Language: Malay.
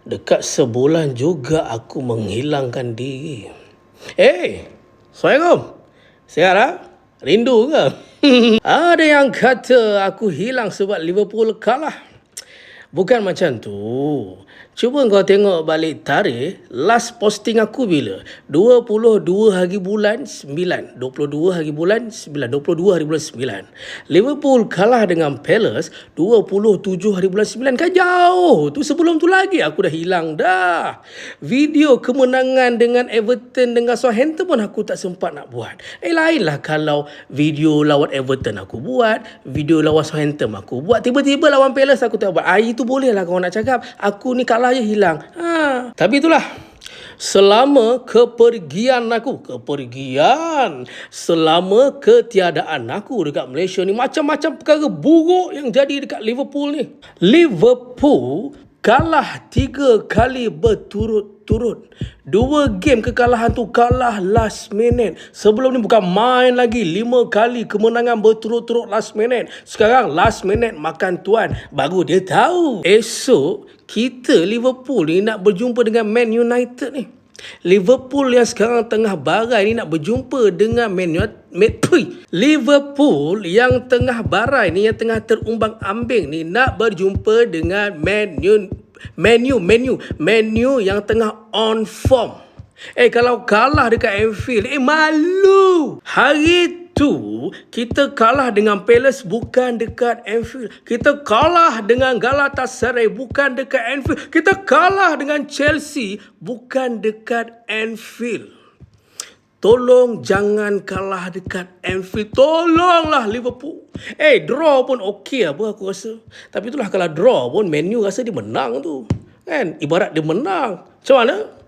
Dekat sebulan juga aku menghilangkan diri. Assalamualaikum. Sihat tak? Rindu ke? Ada yang kata aku hilang sebab Liverpool kalah. Bukan macam tu. Cuba kau tengok balik tarikh last posting aku bila? 22 hari bulan 9. 22 hari bulan 9. 22 hari bulan 9. Liverpool kalah dengan Palace 27 hari bulan 9. Kan jauh. Tu sebelum tu lagi aku dah hilang dah. Video kemenangan dengan Everton dengan Southampton pun aku tak sempat nak buat. Lainlah kalau video lawan Everton aku buat, video lawan Southampton aku buat, tiba-tiba lawan Palace aku tak buat. Itu bolehlah kau nak cakap aku ni kalah je hilang. Tapi itulah, selama selama ketiadaan aku dekat Malaysia ni, macam-macam perkara buruk yang jadi dekat Liverpool ni. Liverpool kalah 3 kali berturut-turut. 2 game kekalahan tu kalah last minute. Sebelum ni bukan main lagi, 5 kali kemenangan berturut-turut last minute. Sekarang last minute makan tuan, baru dia tahu. Esok kita Liverpool ni nak berjumpa dengan Man United ni. Liverpool yang sekarang tengah barai ni nak berjumpa dengan Liverpool yang tengah barai ni, yang tengah terumbang-ambing ni, nak berjumpa dengan Man U yang tengah on form. Kalau kalah dekat Anfield, malu. Hari tu kita kalah dengan Palace bukan dekat Anfield. Kita kalah dengan Galatasaray bukan dekat Anfield. Kita kalah dengan Chelsea bukan dekat Anfield. Tolong jangan kalah dekat Anfield. Tolonglah Liverpool. Draw pun okey apa aku rasa. Tapi itulah, kalau draw pun Man U rasa dia menang tu. Kan? Ibarat dia menang. Macam mana?